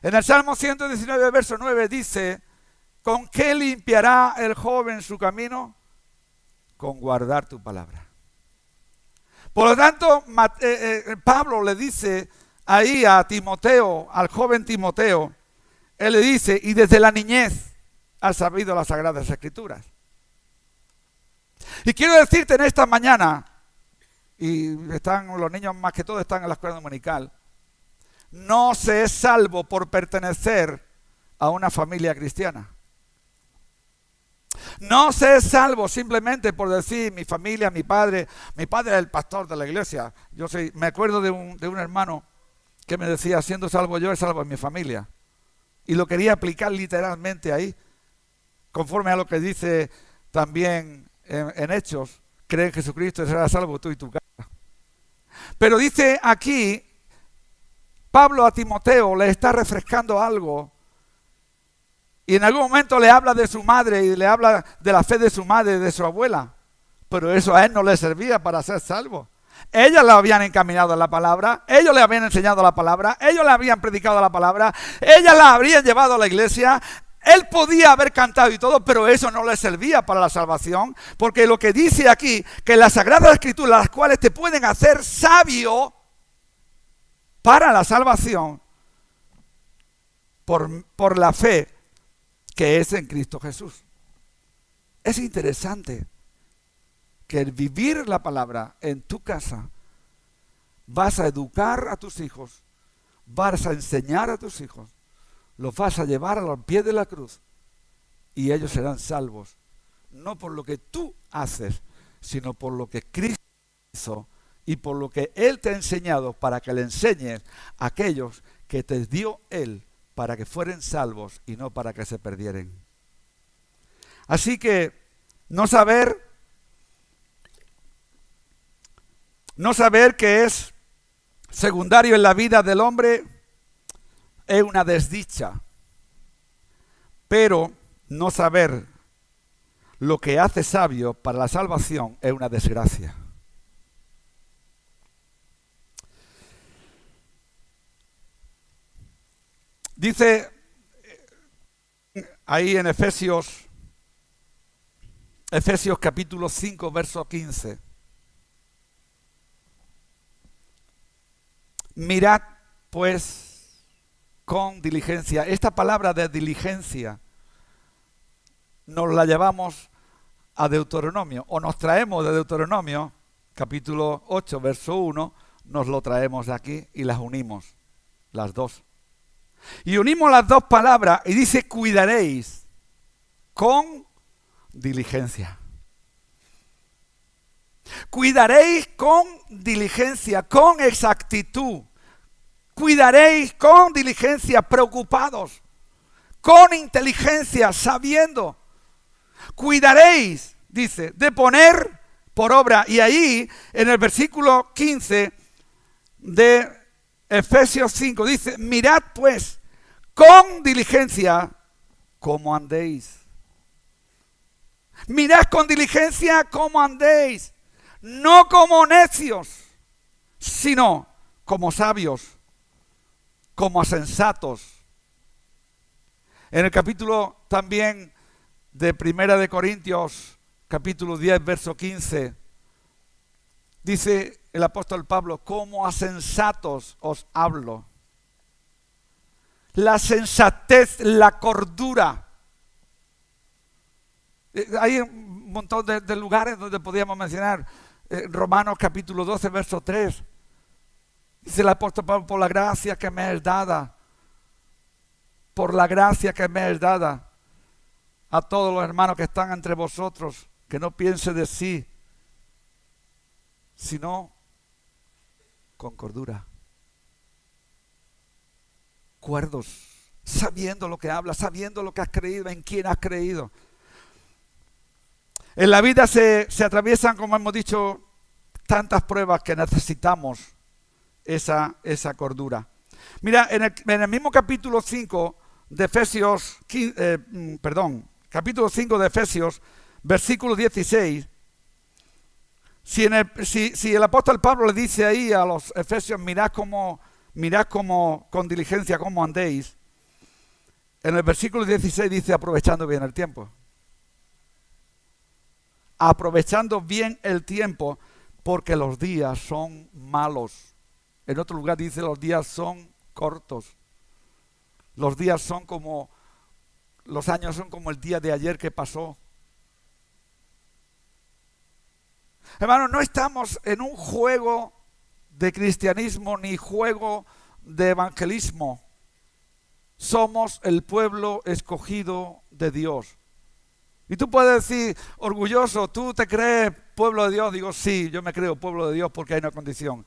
En el Salmo 119, verso 9 dice, ¿con qué limpiará el joven su camino? Con guardar tu palabra. Por lo tanto, Pablo le dice ahí a Timoteo, al joven Timoteo, él le dice, y desde la niñez has sabido las sagradas escrituras. Y quiero decirte en esta mañana, y los niños más que todo están en la escuela dominical, no se es salvo por pertenecer a una familia cristiana. No se es salvo simplemente por decir mi familia, mi padre es el pastor de la iglesia. Me acuerdo de un hermano que me decía, siendo salvo yo, es salvo en mi familia. Y lo quería aplicar literalmente ahí, conforme a lo que dice también en Hechos, cree en Jesucristo y serás salvo tú y tu casa. Pero dice aquí, Pablo a Timoteo le está refrescando algo, y en algún momento le habla de su madre y le habla de la fe de su madre y de su abuela, pero eso a él no le servía para ser salvo. Ellas le habían encaminado a la palabra, ellos le habían enseñado la palabra, ellos le habían predicado la palabra, ellas la habrían llevado a la iglesia. Él podía haber cantado y todo, pero eso no le servía para la salvación, porque lo que dice aquí, que las Sagradas Escrituras, las cuales te pueden hacer sabio para la salvación por la fe que es en Cristo Jesús. Es interesante que el vivir la palabra en tu casa, vas a educar a tus hijos, vas a enseñar a tus hijos, los vas a llevar a los pies de la cruz y ellos serán salvos, no por lo que tú haces, sino por lo que Cristo hizo y por lo que Él te ha enseñado, para que le enseñes a aquellos que te dio Él para que fueren salvos y no para que se perdieran. Así que no saber que es secundario en la vida del hombre es una desdicha, pero no saber lo que hace sabio para la salvación es una desgracia. Dice ahí en Efesios capítulo 5, verso 15. Mirad pues con diligencia. Esta palabra de diligencia nos la llevamos a Deuteronomio, o nos traemos de Deuteronomio, capítulo 8, verso 1, nos lo traemos de aquí y las unimos, las dos. Y unimos las dos palabras y dice, cuidaréis con diligencia. Cuidaréis con diligencia, con exactitud. Cuidaréis con diligencia, preocupados, con inteligencia, sabiendo. Cuidaréis, dice, de poner por obra. Y ahí, en el versículo 15 de Efesios 5, dice, mirad pues con diligencia cómo andéis. Mirad con diligencia cómo andéis, no como necios, sino como sabios, como sensatos. En el capítulo también de Primera de Corintios, capítulo 10, verso 15, dice el apóstol Pablo, como a sensatos os hablo. La sensatez, la cordura. Hay un montón de lugares donde podríamos mencionar. Romanos capítulo 12, verso 3. Dice el apóstol Pablo, por la gracia que me es dada, por la gracia que me es dada, a todos los hermanos que están entre vosotros, que no piense de sí, sino con cordura, cuerdos, sabiendo lo que hablas, sabiendo lo que has creído, en quién has creído. En la vida se atraviesan, como hemos dicho, tantas pruebas que necesitamos esa cordura. Mira, en el mismo capítulo 5 de Efesios, capítulo 5 de Efesios, versículo 16, si el apóstol Pablo le dice ahí a los efesios, mirad cómo con diligencia cómo andéis, en el versículo 16 dice, aprovechando bien el tiempo. Aprovechando bien el tiempo, porque los días son malos. En otro lugar dice, los días son cortos. Los días son como, los años son como el día de ayer que pasó. Hermanos, no estamos en un juego de cristianismo ni juego de evangelismo. Somos el pueblo escogido de Dios. Y tú puedes decir, orgulloso, ¿tú te crees pueblo de Dios? Digo, sí, yo me creo pueblo de Dios porque hay una condición.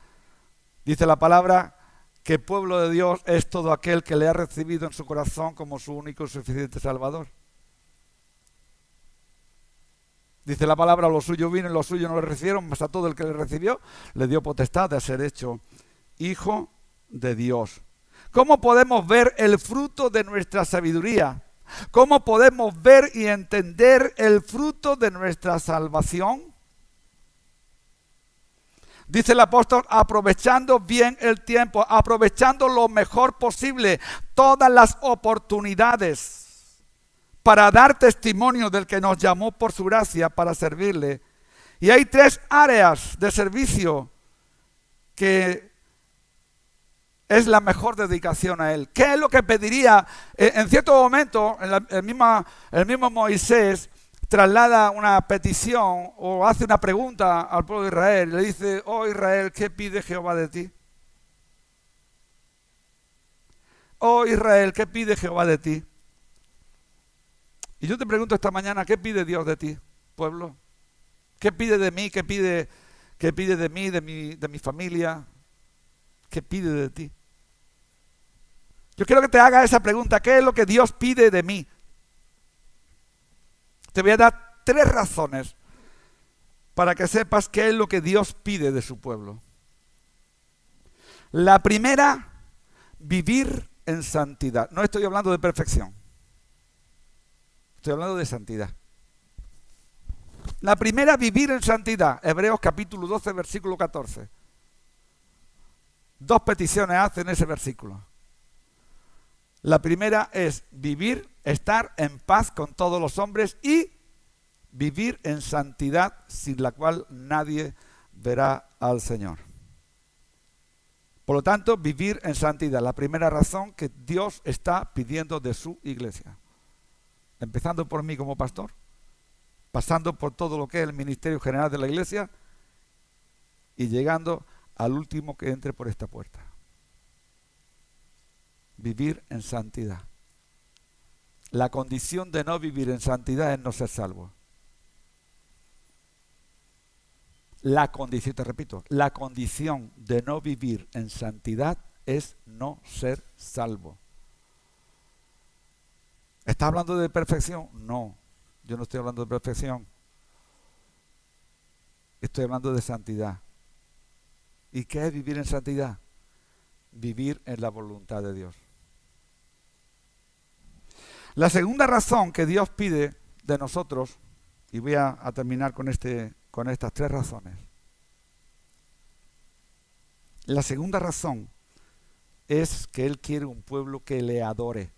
Dice la palabra que pueblo de Dios es todo aquel que le ha recibido en su corazón como su único y suficiente Salvador. Dice la palabra, los suyos vino y los suyos no le recibieron, mas a todo el que le recibió le dio potestad de ser hecho hijo de Dios. ¿Cómo podemos ver el fruto de nuestra sabiduría? ¿Cómo podemos ver y entender el fruto de nuestra salvación? Dice el apóstol, aprovechando bien el tiempo, aprovechando lo mejor posible, todas las oportunidades para dar testimonio del que nos llamó por su gracia para servirle. Y hay 3 áreas de servicio que es la mejor dedicación a Él. ¿Qué es lo que pediría? En cierto momento, el mismo Moisés traslada una petición o hace una pregunta al pueblo de Israel. Le dice, oh Israel, ¿qué pide Jehová de ti? Oh Israel, ¿qué pide Jehová de ti? Y yo te pregunto esta mañana, ¿qué pide Dios de ti, pueblo? ¿Qué pide de mí? ¿Qué pide de mí, de mi familia? ¿Qué pide de ti? Yo quiero que te hagas esa pregunta, ¿qué es lo que Dios pide de mí? Te voy a dar 3 razones para que sepas qué es lo que Dios pide de su pueblo. La primera, vivir en santidad. No estoy hablando de perfección. Estoy hablando de santidad. La primera, vivir en santidad. Hebreos capítulo 12, versículo 14. 2 peticiones hace en ese versículo. La primera es vivir, estar en paz con todos los hombres y vivir en santidad, sin la cual nadie verá al Señor. Por lo tanto, vivir en santidad, la primera razón que Dios está pidiendo de su iglesia. Empezando por mí como pastor, pasando por todo lo que es el ministerio general de la iglesia y llegando al último que entre por esta puerta. Vivir en santidad. La condición de no vivir en santidad es no ser salvo. La condición, te repito, la condición de no vivir en santidad es no ser salvo. ¿Estás hablando de perfección? No, yo no estoy hablando de perfección. Estoy hablando de santidad. ¿Y qué es vivir en santidad? Vivir en la voluntad de Dios. La segunda razón que Dios pide de nosotros, y voy a terminar con estas 3 razones. La segunda razón es que Él quiere un pueblo que le adore.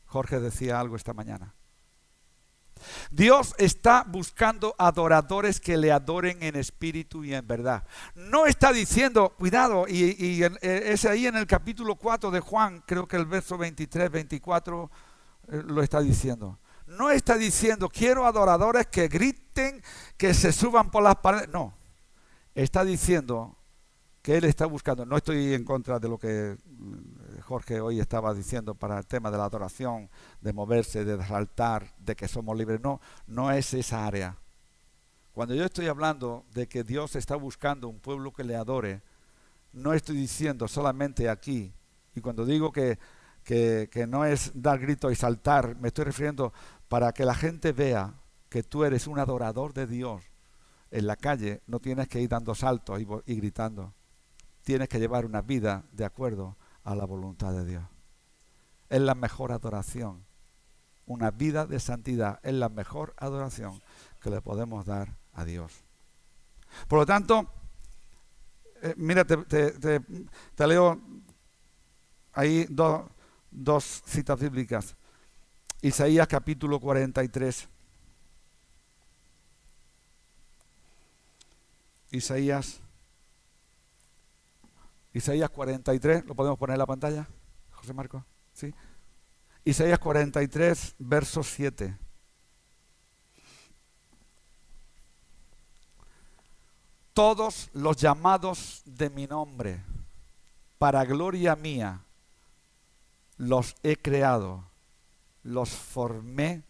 Jorge decía algo esta mañana. Dios está buscando adoradores que le adoren en espíritu y en verdad. No está diciendo, cuidado, y es ahí en el capítulo 4 de Juan, creo que el verso 23, 24 lo está diciendo. No está diciendo, quiero adoradores que griten, que se suban por las paredes. No, está diciendo que Él está buscando. No estoy en contra de lo que Jorge hoy estaba diciendo para el tema de la adoración, de moverse, de saltar, de que somos libres. No, no es esa área. Cuando yo estoy hablando de que Dios está buscando un pueblo que le adore, no estoy diciendo solamente aquí. Y cuando digo que no es dar grito y saltar, me estoy refiriendo para que la gente vea que tú eres un adorador de Dios. En la calle no tienes que ir dando saltos y gritando. Tienes que llevar una vida de acuerdo a la voluntad de Dios. Es la mejor adoración. Una vida de santidad es la mejor adoración que le podemos dar a Dios. Por lo tanto, mira, te leo ahí dos citas bíblicas. Isaías capítulo 43. Isaías 43, ¿lo podemos poner en la pantalla, José Marcos? ¿Sí? Isaías 43, verso 7. Todos los llamados de mi nombre, para gloria mía, los he creado, los formé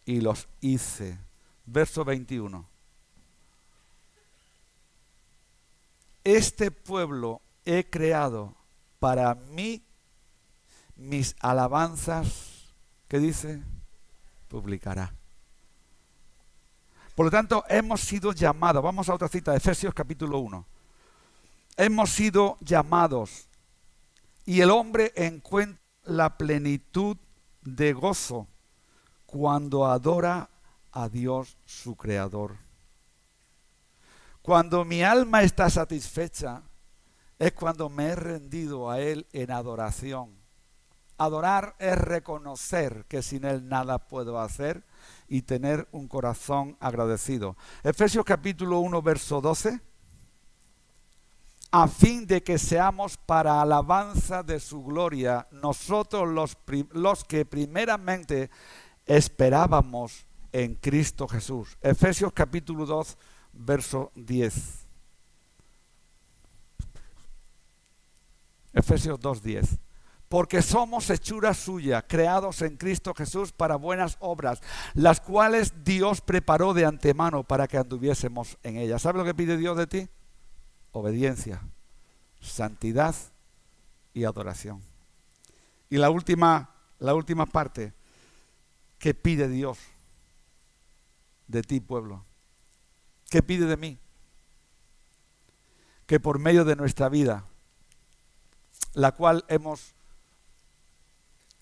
y los hice. Verso 21. Este pueblo he creado para mí, mis alabanzas, ¿qué dice? Publicará. Por lo tanto, hemos sido llamados, vamos a otra cita, Efesios capítulo 1. Hemos sido llamados y el hombre encuentra la plenitud de gozo cuando adora a Dios su Creador. Cuando mi alma está satisfecha, es cuando me he rendido a Él en adoración. Adorar es reconocer que sin Él nada puedo hacer y tener un corazón agradecido. Efesios capítulo 1, verso 12. A fin de que seamos para alabanza de su gloria, nosotros los que primeramente esperábamos en Cristo Jesús. Efesios capítulo 2, verso 10. Efesios 2:10. Porque somos hechura suya, creados en Cristo Jesús para buenas obras, las cuales Dios preparó de antemano para que anduviésemos en ellas. ¿Sabes lo que pide Dios de ti? Obediencia, santidad y adoración. Y la última parte que pide Dios de ti, pueblo. ¿Qué pide de mí? Que por medio de nuestra vida, la cual hemos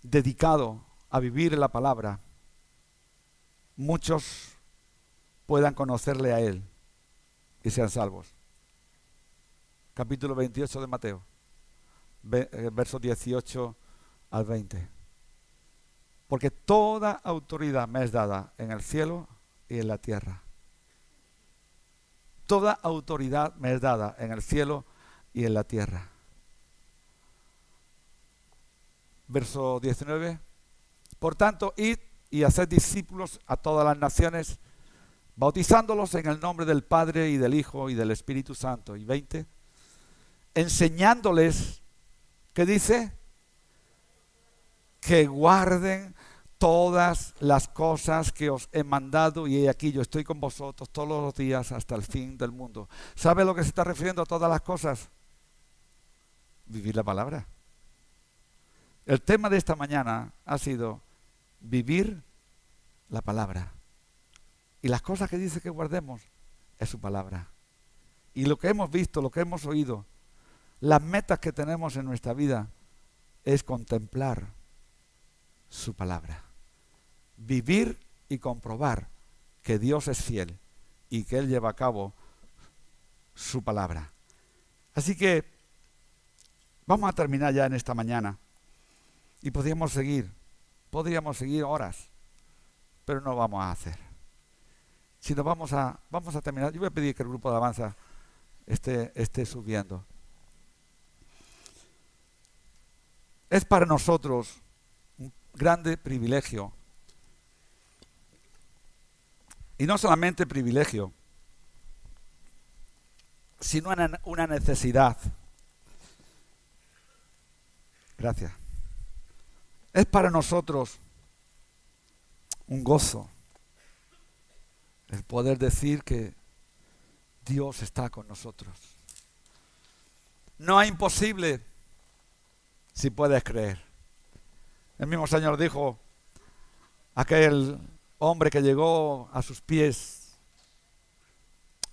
dedicado a vivir la palabra, muchos puedan conocerle a Él y sean salvos. Capítulo 28 de Mateo, versos 18 al 20. Porque toda autoridad me es dada en el cielo y en la tierra. Toda autoridad me es dada en el cielo y en la tierra. Verso 19. Por tanto, id y haced discípulos a todas las naciones, bautizándolos en el nombre del Padre y del Hijo y del Espíritu Santo. Y 20. Enseñándoles, ¿qué dice? Que guarden todas las cosas que os he mandado, y he aquí yo estoy con vosotros todos los días hasta el fin del mundo. ¿Sabe a lo que se está refiriendo a todas las cosas? Vivir la palabra. El tema de esta mañana ha sido vivir la palabra. Y las cosas que dice que guardemos es su palabra. Y lo que hemos visto, lo que hemos oído, las metas que tenemos en nuestra vida es contemplar su palabra. Vivir y comprobar que Dios es fiel y que Él lleva a cabo su palabra. Así que vamos a terminar ya en esta mañana. Y podríamos seguir horas, pero no vamos a hacer. Sino vamos a terminar. Yo voy a pedir que el grupo de alabanza esté subiendo. Es para nosotros un grande privilegio. Y no solamente privilegio, sino una necesidad. Gracias. Es para nosotros un gozo el poder decir que Dios está con nosotros. No hay imposible si puedes creer. El mismo Señor dijo a aquel hombre que llegó a sus pies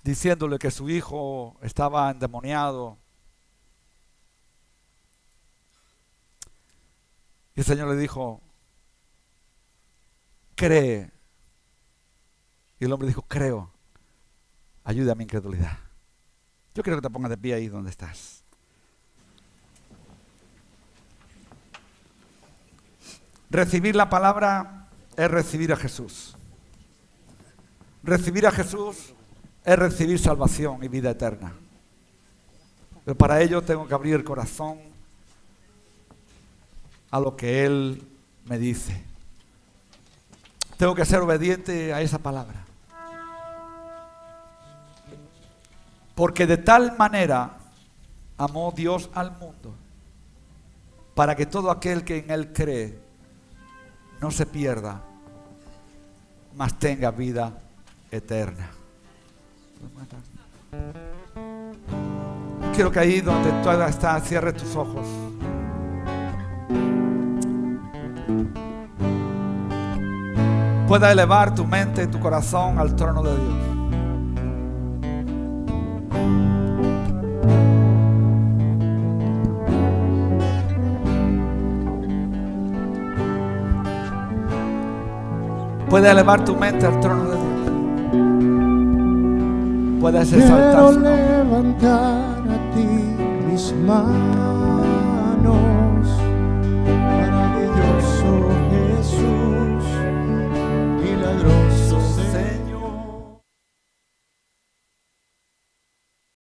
diciéndole que su hijo estaba endemoniado. Y el Señor le dijo, cree. Y el hombre dijo, creo. Ayuda a mi incredulidad. Yo quiero que te pongas de pie ahí donde estás. Recibir la palabra es recibir a Jesús. Recibir a Jesús es recibir salvación y vida eterna. Pero para ello tengo que abrir el corazón a lo que Él me dice. Tengo que ser obediente a esa palabra. Porque de tal manera amó Dios al mundo, para que todo aquel que en Él cree no se pierda, mas tenga vida eterna. Quiero que ahí donde tú estás, cierres tus ojos. Pueda elevar tu mente y tu corazón al trono de Dios. Puedes elevar tu mente al trono de Dios. Puedes exaltar su nombre. Quiero levantar a ti mis manos